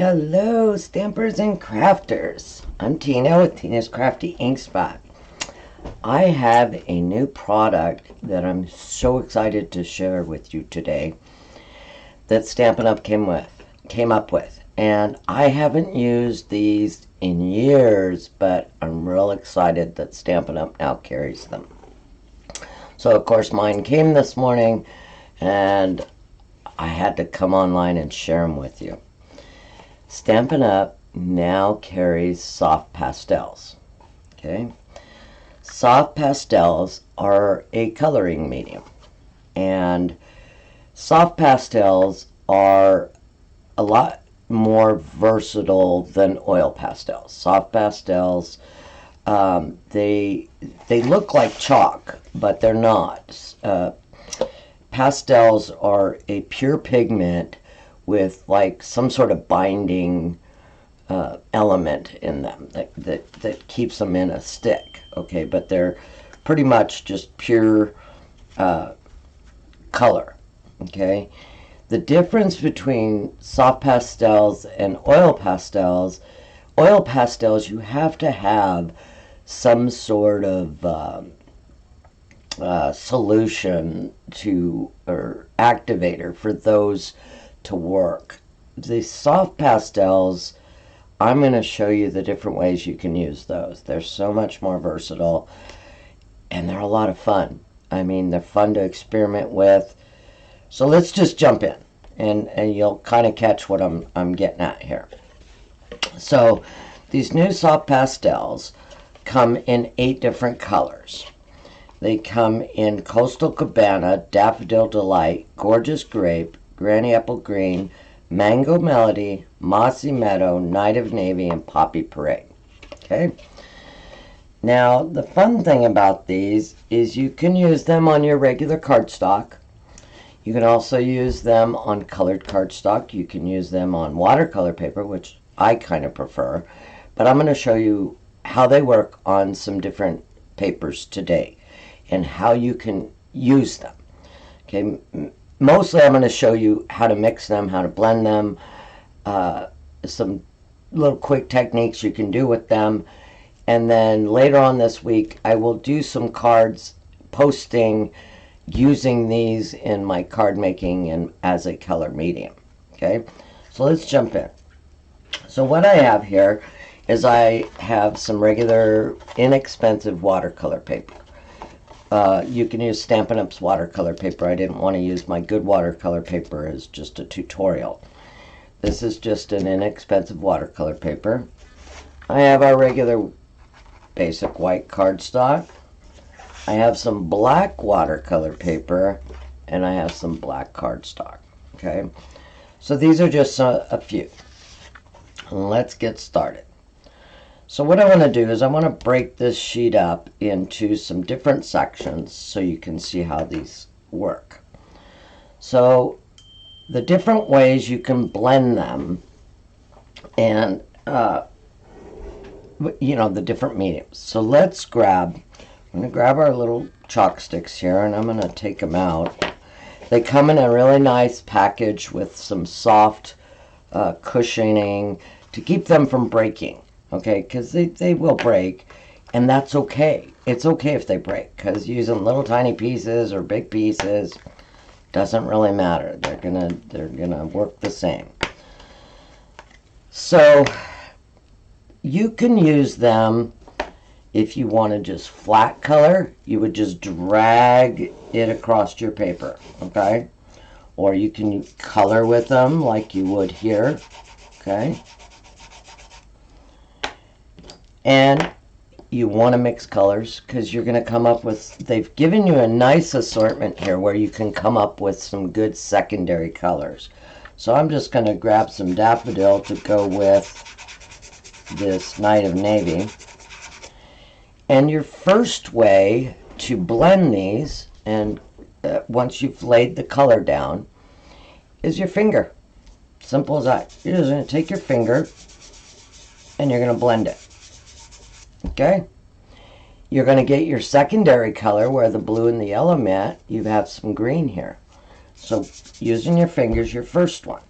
Hello, Stampers and Crafters. I'm Tina with Tina's Crafty Ink Spot. I have a new product that I'm so excited to share with you today that Stampin' Up came up with. And I haven't used these in years, but I'm real excited that Stampin' Up now carries them. So of course mine came this morning and I had to come online and share them with you. Stampin' Up now carries soft pastels. Okay, soft pastels are a coloring medium, and soft pastels are a lot more versatile than oil pastels. Soft pastels, they look like chalk, but they're not. Pastels are a pure pigment with like some sort of binding element in them that keeps them in a stick. Okay, but they're pretty much just pure color. Okay, the difference between soft pastels and oil pastels you have to have some sort of solution to or activator for those to work. The soft pastels, I'm going to show you the different ways you can use those. They're so much more versatile and they're a lot of fun. I mean, they're fun to experiment with. So let's just jump in and you'll kind of catch what I'm getting at here. So these new soft pastels come in 8 different colors. They come in Coastal Cabana, Daffodil Delight, Gorgeous Grape, Granny Apple Green, Mango Melody, Mossy Meadow, Night of Navy, and Poppy Parade. Okay? Now, the fun thing about these is you can use them on your regular cardstock. You can also use them on colored cardstock. You can use them on watercolor paper, which I kind of prefer. But I'm going to show you how they work on some different papers today and how you can use them. Okay? Mostly I'm going to show you how to mix them, how to blend them, some little quick techniques you can do with them. And then later on this week, I will do some cards posting using these in my card making and as a color medium. Okay, so let's jump in. So what I have here is I have some regular inexpensive watercolor paper. You can use Stampin' Up's watercolor paper. I didn't want to use my good watercolor paper as just a tutorial. This is just an inexpensive watercolor paper. I have our regular basic white cardstock. I have some black watercolor paper, and I have some black cardstock. Okay, so these are just a few. Let's get started. So what I want to do is I want to break this sheet up into some different sections so you can see how these work. So the different ways you can blend them and you know, the different mediums. So let's I'm going to grab our little chalk sticks here and I'm going to take them out. They come in a really nice package with some soft cushioning to keep them from breaking. Okay, because they will break, and that's okay. It's okay if they break, because using little tiny pieces or big pieces doesn't really matter. They're gonna work the same. So you can use them if you want to just flat color. You would just drag it across your paper, okay? Or you can color with them like you would here, okay? And you want to mix colors because you're going to come up with, they've given you a nice assortment here where you can come up with some good secondary colors. So I'm just going to grab some daffodil to go with this Night of Navy. And your first way to blend these, and once you've laid the color down, is your finger. Simple as that. You're just going to take your finger and you're going to blend it. Okay, you're going to get your secondary color where the blue and the yellow met. You have some green here. So using your fingers, your first one.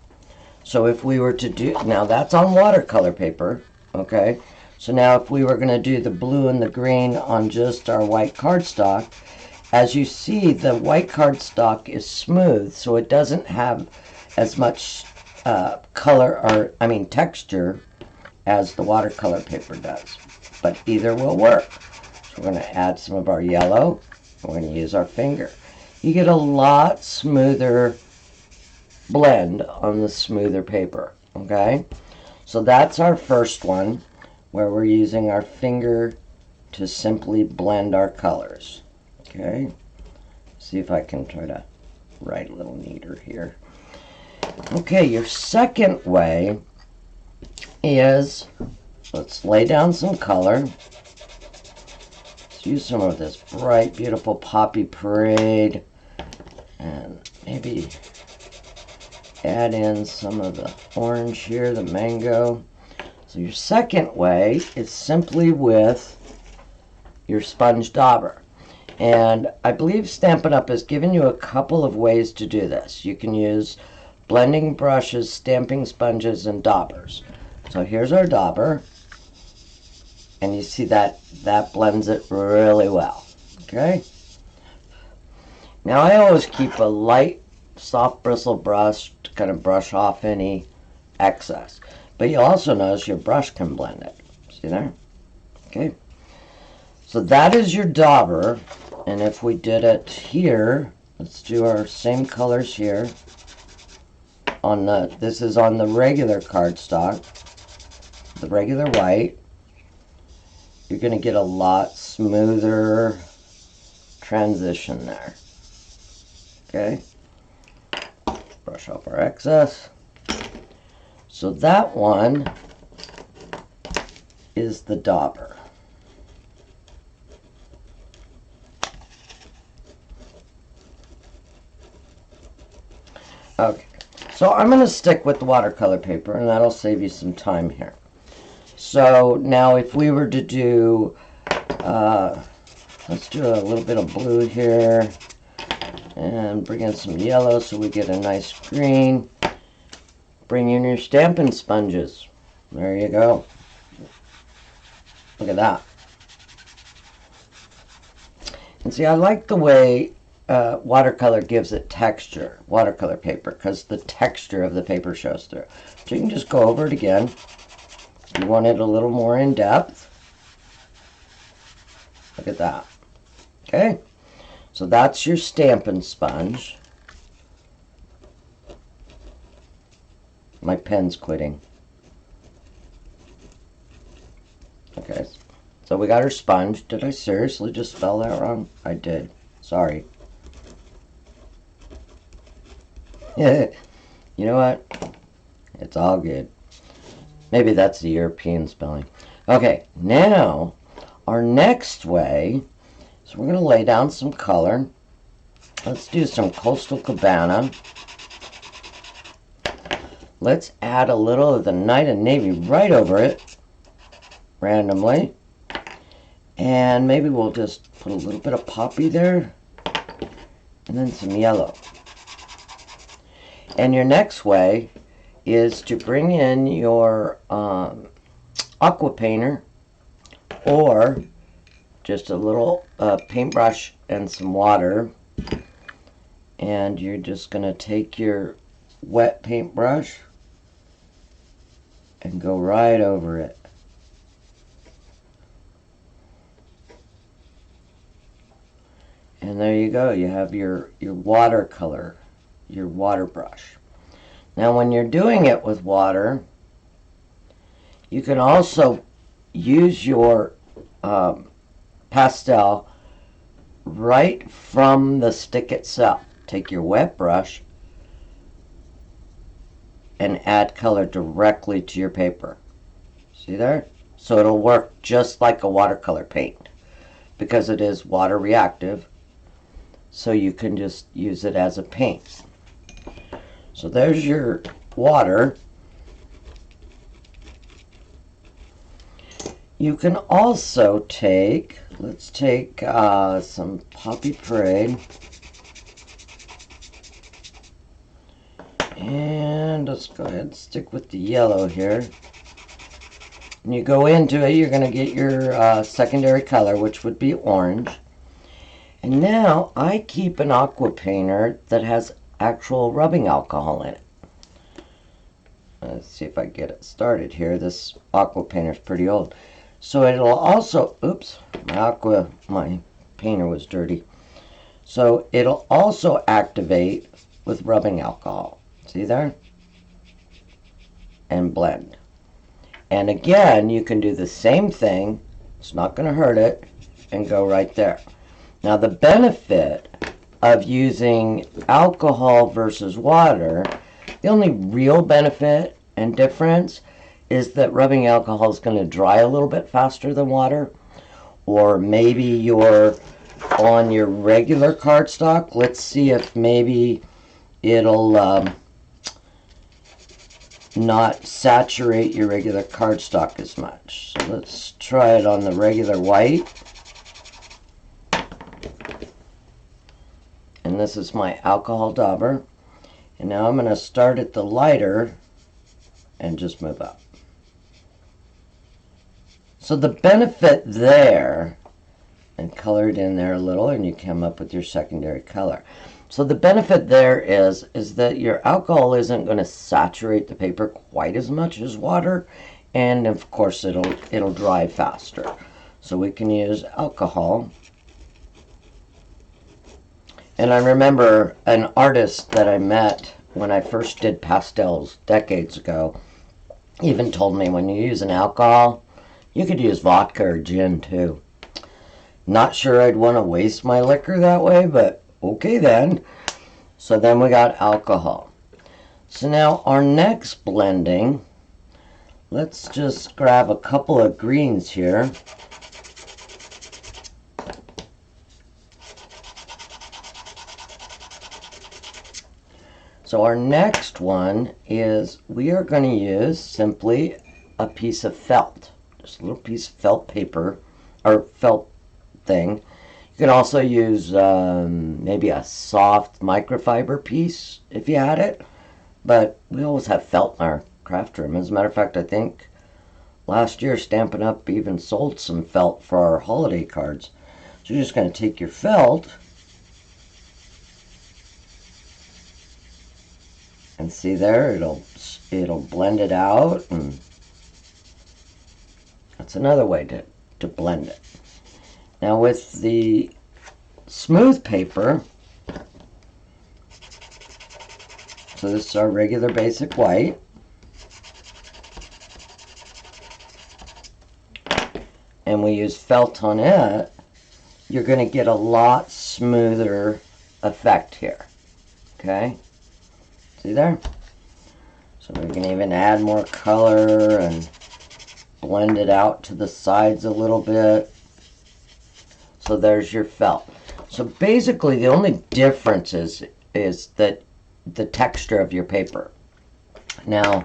So if we were to do, now that's on watercolor paper, okay? So now if we were going to do the blue and the green on just our white cardstock, as you see, the white cardstock is smooth, so it doesn't have as much texture as the watercolor paper does. But either will work. So we're going to add some of our yellow. We're going to use our finger. You get a lot smoother blend on the smoother paper, okay? So that's our first one, where we're using our finger to simply blend our colors, okay? See if I can try to write a little neater here. Okay, your second way is, let's lay down some color. Let's use some of this bright, beautiful Poppy Parade, and maybe add in some of the orange here, the mango. So your second way is simply with your sponge dauber. And I believe Stampin' Up! Has given you a couple of ways to do this. You can use blending brushes, stamping sponges, and daubers. So here's our dauber. And you see that blends it really well. Okay? Now I always keep a light, soft bristle brush to kind of brush off any excess. But you also notice your brush can blend it. See there? Okay. So that is your dauber. And if we did it here, let's do our same colors here. This is on the regular cardstock, the regular white. You're going to get a lot smoother transition there. Okay. Brush off our excess. So that one is the dauber. Okay, so I'm going to stick with the watercolor paper, and that'll save you some time here. So now if we were to do, let's do a little bit of blue here, and bring in some yellow so we get a nice green. Bring in your stamping sponges. There you go. Look at that. And see, I like the way watercolor gives it texture, watercolor paper, because the texture of the paper shows through. So you can just go over it again. If you want it a little more in depth. Look at that. Okay, so that's your stamping sponge. My pen's quitting. Okay, so we got our sponge. Did I seriously just spell that wrong? I did. Sorry. You know what? It's all good. Maybe that's the European spelling. Okay, now our next way is we're going to lay down some color. Let's do some Coastal Cabana. Let's add a little of the Night and Navy right over it, randomly. And maybe we'll just put a little bit of poppy there, and then some yellow. And your next way is to bring in your aqua painter, or just a little paintbrush and some water, and you're just going to take your wet paintbrush and go right over it. And there you go, you have your watercolor, your water brush. Now when you're doing it with water, you can also use your pastel right from the stick itself. Take your wet brush and add color directly to your paper. See there? So it'll work just like a watercolor paint because it is water reactive. So you can just use it as a paint. So there's your water. You can also take, let's take some Poppy Parade, And let's go ahead and stick with the yellow here. When you go into it, you're going to get your secondary color, which would be orange. And now I keep an aqua painter that has actual rubbing alcohol in it. Let's see if I get it started here. This aqua painter is pretty old. So it'll also, oops, my painter was dirty. So it'll also activate with rubbing alcohol. See there? And blend. And again, you can do the same thing. It's not going to hurt it. And go right there. Now the benefit of using alcohol versus water, the only real benefit and difference is that rubbing alcohol is going to dry a little bit faster than water. Or maybe you're on your regular cardstock. Let's see if maybe it'll not saturate your regular cardstock as much. So let's try it on the regular white. And this is my alcohol dauber. And now I'm going to start at the lighter and just move up. So the benefit there, and color it in there a little, and you come up with your secondary color. So the benefit there is that your alcohol isn't going to saturate the paper quite as much as water, and of course it'll dry faster. So we can use alcohol. And I remember an artist that I met when I first did pastels decades ago even told me when you use an alcohol, you could use vodka or gin too. Not sure I'd want to waste my liquor that way, but okay then. So then we got alcohol. So now our next blending, let's just grab a couple of greens here. So our next one is we are going to use simply a piece of felt. Just a little piece of felt paper, or felt thing. You can also use maybe a soft microfiber piece if you had it. But we always have felt in our craft room. As a matter of fact, I think last year Stampin' Up even sold some felt for our holiday cards. So you're just going to take your felt and see there, it'll blend it out, and that's another way to blend it. Now with the smooth paper, so this is our regular basic white, and we use felt on it, you're going to get a lot smoother effect here. Okay? See there? So we can even add more color and blend it out to the sides a little bit. So there's your felt. So basically the only difference is that the texture of your paper. Now,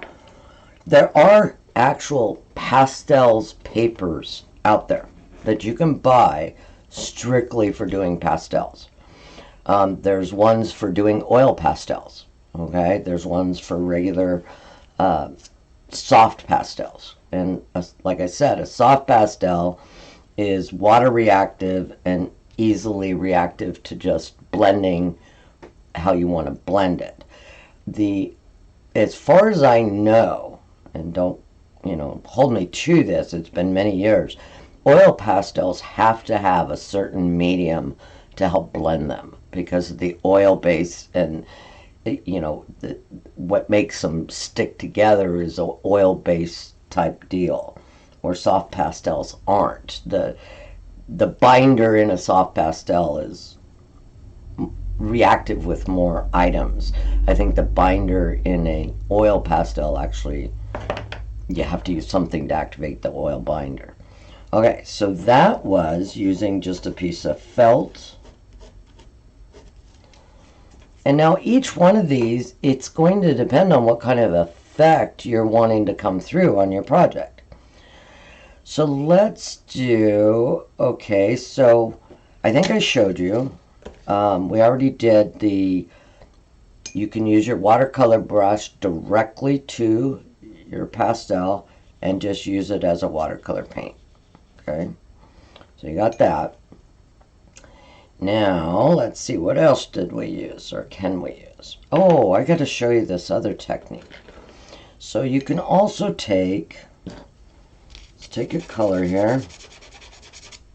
there are actual pastels papers out there that you can buy strictly for doing pastels. There's ones for doing oil pastels. Okay, there's ones for regular soft pastels. And like I said, a soft pastel is water reactive and easily reactive to just blending how you want to blend it. As far as I know, and don't hold me to this, it's been many years, oil pastels have to have a certain medium to help blend them because of the oil base, and what makes them stick together is an oil-based type deal, where soft pastels aren't. The binder in a soft pastel is reactive with more items. I think the binder in a oil pastel, actually, you have to use something to activate the oil binder. Okay, so that was using just a piece of felt. And now each one of these, it's going to depend on what kind of effect you're wanting to come through on your project. So let's do, okay, so I think I showed you. We already did the You can use your watercolor brush directly to your pastel and just use it as a watercolor paint. Okay, so you got that. Now, let's see, what else did we use, or can we use? Oh, I got to show you this other technique. So you can also take, let's take a color here,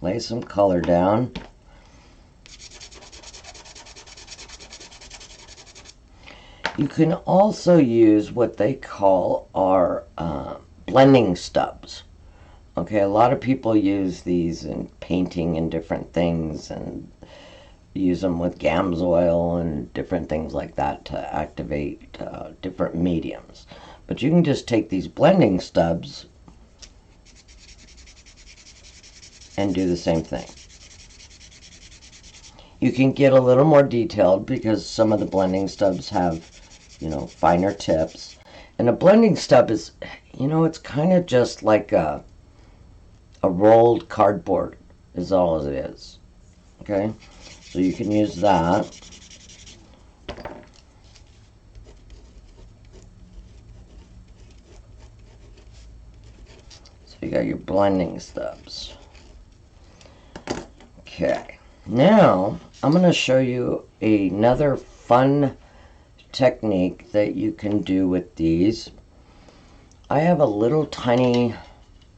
lay some color down. You can also use what they call our blending stubs. Okay, a lot of people use these in painting and different things, and use them with GAMS oil and different things like that to activate different mediums. But you can just take these blending stubs and do the same thing. You can get a little more detailed because some of the blending stubs have, you know, finer tips. And a blending stub is, you know, it's kind of just like a rolled cardboard is all it is. Okay, so you can use that. So you got your blending stubs. Okay, now I'm going to show you another fun technique that you can do with these. I have a little tiny,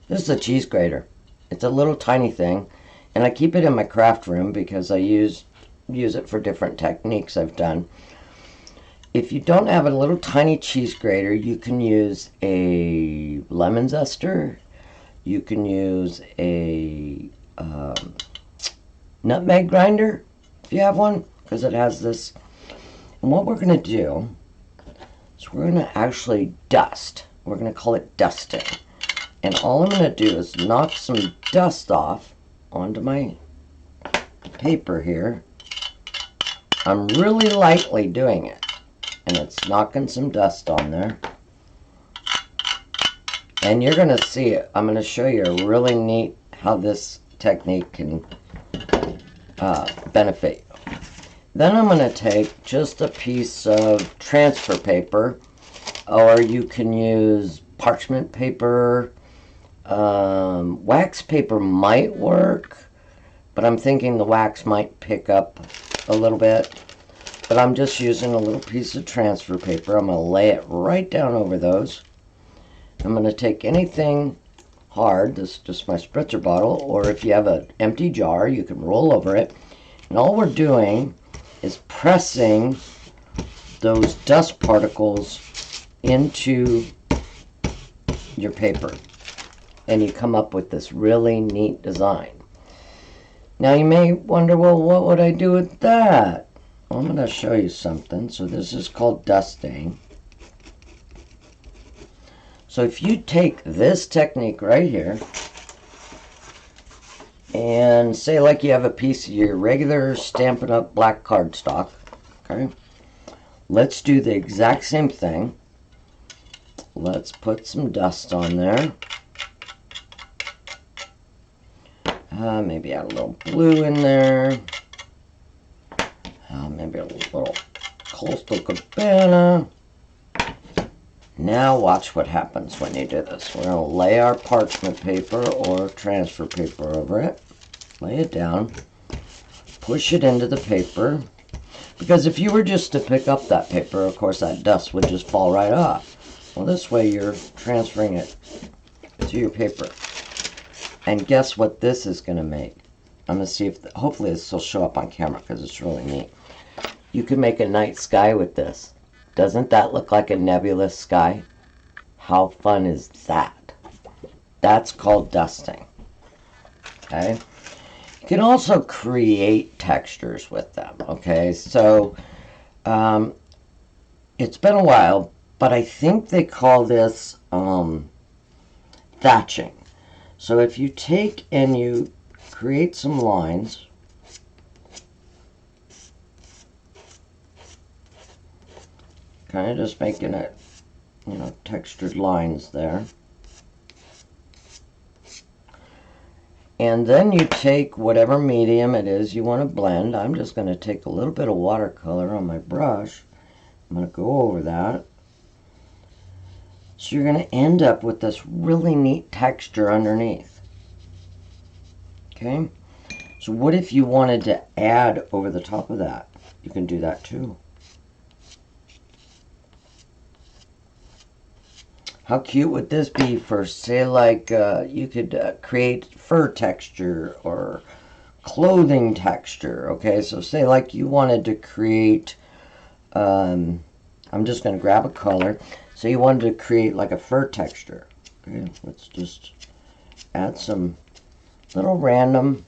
this is a cheese grater. It's a little tiny thing, and I keep it in my craft room because I use it for different techniques I've done. If you don't have a little tiny cheese grater, you can use a lemon zester. You can use a nutmeg grinder if you have one, because it has this. And what we're going to do is we're going to actually dust. We're going to call it dusting. And all I'm going to do is knock some dust off onto my paper here. I'm really lightly doing it, and it's knocking some dust on there. And you're going to see it. I'm going to show you a really neat how this technique can benefit you. Then I'm going to take just a piece of transfer paper, or you can use parchment paper. Wax paper might work, but I'm thinking the wax might pick up a little bit. But I'm just using a little piece of transfer paper. I'm going to lay it right down over those. I'm going to take anything hard, this is just my spritzer bottle, or if you have an empty jar, you can roll over it. And all we're doing is pressing those dust particles into your paper. And you come up with this really neat design. Now you may wonder, well, what would I do with that? Well, I'm going to show you something. So this is called dusting. So if you take this technique right here, and say like you have a piece of your regular Stampin' Up black cardstock, okay? Let's do the exact same thing. Let's put some dust on there. Maybe add a little blue in there. Maybe a little Coastal Cabana. Now watch what happens when you do this. We're going to lay our parchment paper or transfer paper over it. Lay it down. Push it into the paper. Because if you were just to pick up that paper, of course that dust would just fall right off. Well, this way you're transferring it to your paper. And guess what this is going to make? I'm going to see if, hopefully this will show up on camera because it's really neat. You can make a night sky with this. Doesn't that look like a nebulous sky? How fun is that? That's called dusting. Okay? You can also create textures with them. Okay? So, it's been a while, but I think they call this thatching. So if you take and you create some lines, kind of just making it, you know, textured lines there. And then you take whatever medium it is you want to blend. I'm just going to take a little bit of watercolor on my brush. I'm going to go over that. So you're going to end up with this really neat texture underneath. Okay? So what if you wanted to add over the top of that? You can do that too. How cute would this be for, say, like you could create fur texture or clothing texture, okay? So say like you wanted to create, I'm just going to grab a color. So you wanted to create like a fur texture. Okay, let's just add some little random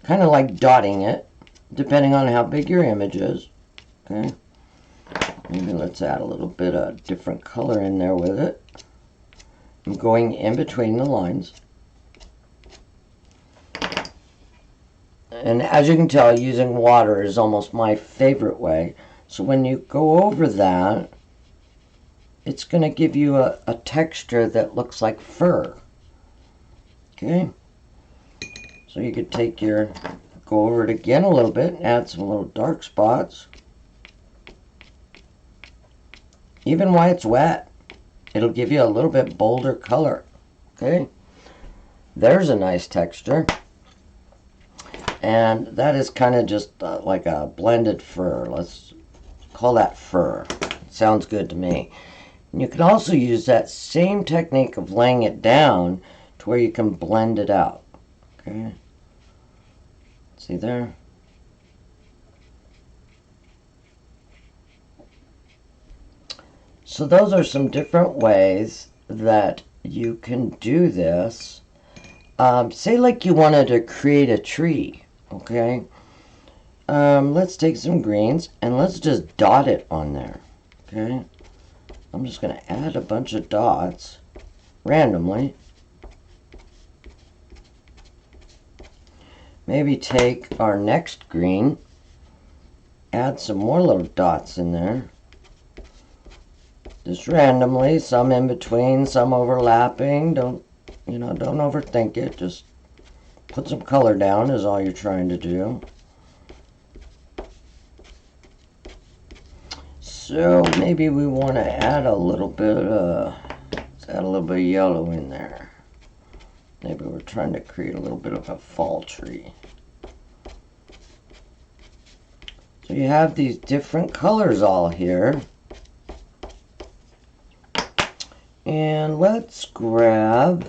kind of like dotting it, depending on how big your image is. Okay, maybe let's add a little bit of different color in there with it. I'm going in between the lines. And as you can tell, using water is almost my favorite way. So when you go over that, it's going to give you a texture that looks like fur. Okay? So you could take your, go over it again a little bit and add some little dark spots. Even while it's wet, it'll give you a little bit bolder color. Okay? There's a nice texture. And that is kind of just like a blended fur. Let's call that fur. Sounds good to me. And you can also use that same technique of laying it down to where you can blend it out. Okay. See there? So those are some different ways that you can do this. Say like you wanted to create a tree. Okay, let's take some greens and let's just dot it on there. Okay, I'm just going to add a bunch of dots randomly. Maybe take our next green, add some more little dots in there. Just randomly, some in between, some overlapping. Don't overthink it. Just put some color down is all you're trying to do. So maybe we want to add a little bit of, let's add a little bit of yellow in there. Maybe we're trying to create a little bit of a fall tree. So you have these different colors all here. And let's grab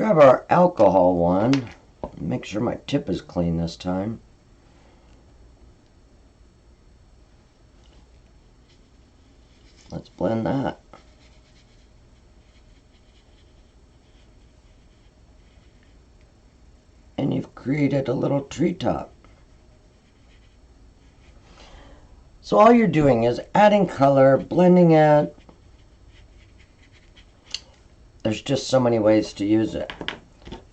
our alcohol one. Make sure my tip is clean this time. Let's blend that. And you've created a little treetop. So all you're doing is adding color, blending it. There's just so many ways to use it.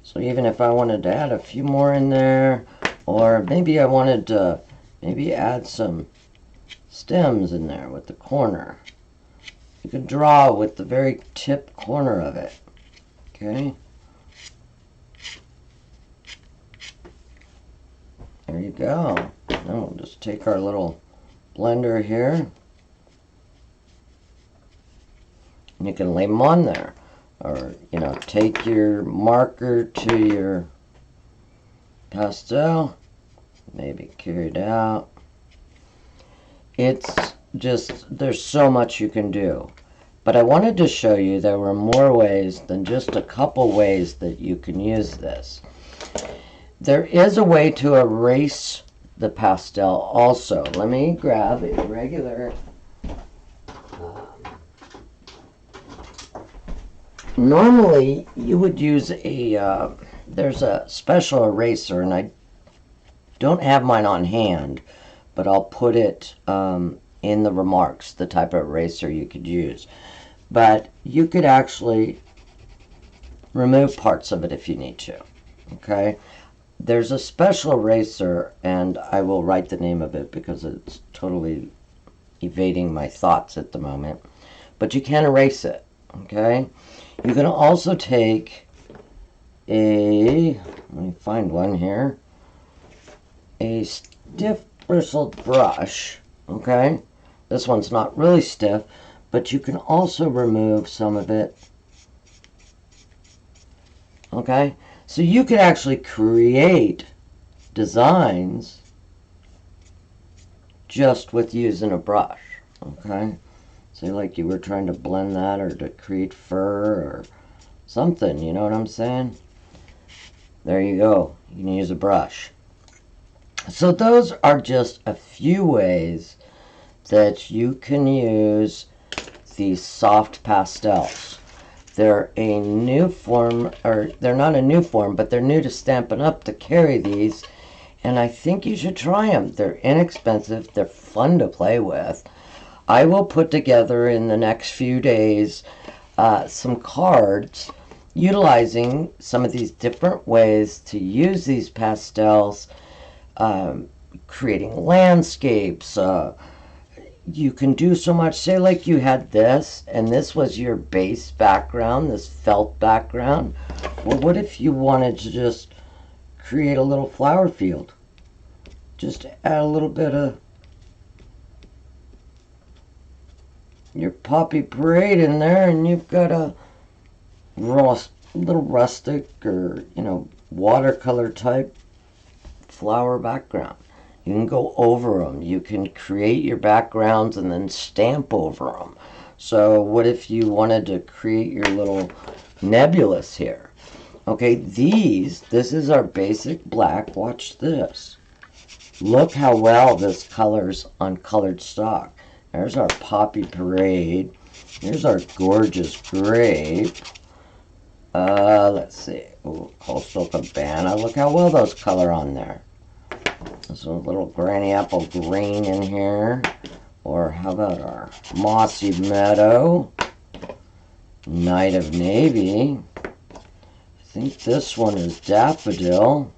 So even if I wanted to add a few more in there, or maybe I wanted to add some stems in there with the corner. You can draw with the very tip corner of it. Okay? There you go. Now we'll just take our little blender here. And you can lay them on there. Or, take your marker to your pastel. Maybe carry it out. It's just, there's so much you can do. But I wanted to show you there were more ways than just a couple ways that you can use this. There is a way to erase the pastel also. Let me grab a regular normally you would use a there's a special eraser, and I don't have mine on hand, but I'll put it in the remarks, the type of eraser you could use. But you could actually remove parts of it if you need to. Okay, there's a special eraser, and I will write the name of it because it's totally evading my thoughts at the moment, but you can erase it. Okay, you can also take let me find one here, a stiff bristled brush, okay? This one's not really stiff, but you can also remove some of it, okay? So you could actually create designs just with using a brush, okay? Say like you were trying to blend that or to create fur or something, you know what I'm saying? There you go. You can use a brush. So those are just a few ways that you can use these soft pastels. They're a new form, or they're not a new form, but they're new to Stampin' Up! To carry these, and I think you should try them. They're inexpensive, they're fun to play with. I will put together in the next few days some cards utilizing some of these different ways to use these pastels, creating landscapes. You can do so much. Say like you had this, and this was your base background, this felt background. Well, what if you wanted to just create a little flower field? Just add a little bit of your Poppy Parade in there, and you've got a little rustic or, you know, watercolor type flower background. You can go over them. You can create your backgrounds and then stamp over them. So what if you wanted to create your little nebulous here? Okay, this is our basic black. Watch this. Look how well this colors on colored stock. There's our Poppy Parade. Here's our gorgeous grape. Let's see. Ooh, Coastal Cabana. Look how well those color on there. There's a little Granny Apple Green in here. Or how about our Mossy Meadow? Night of Navy. I think this one is Daffodil.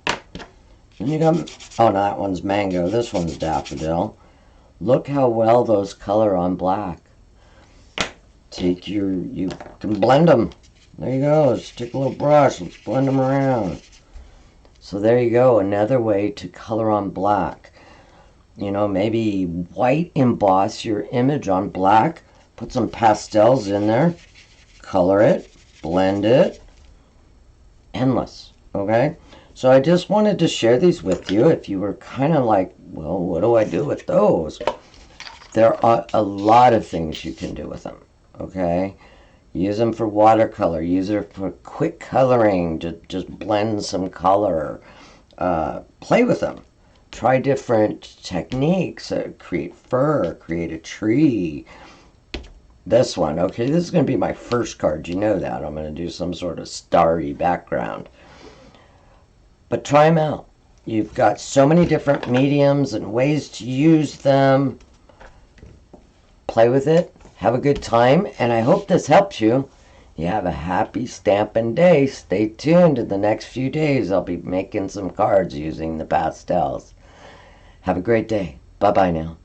Then you got, oh no, that one's Mango. This one's Daffodil. Look how well those color on black. You can blend them. There you go. Let's take a little brush. Let's blend them around. So there you go. Another way to color on black. You know, maybe white emboss your image on black. Put some pastels in there. Color it. Blend it. Endless. Okay? So I just wanted to share these with you. If you were kind of like, well, what do I do with those? There are a lot of things you can do with them. Okay? Use them for watercolor. Use it for quick coloring. Just blend some color. Play with them. Try different techniques. Create fur. Create a tree. This one. Okay, this is going to be my first card. You know that. I'm going to do some sort of starry background. But try them out. You've got so many different mediums and ways to use them. Play with it. Have a good time, and I hope this helps you. You have a happy stamping day. Stay tuned. In the next few days, I'll be making some cards using the pastels. Have a great day. Bye-bye now.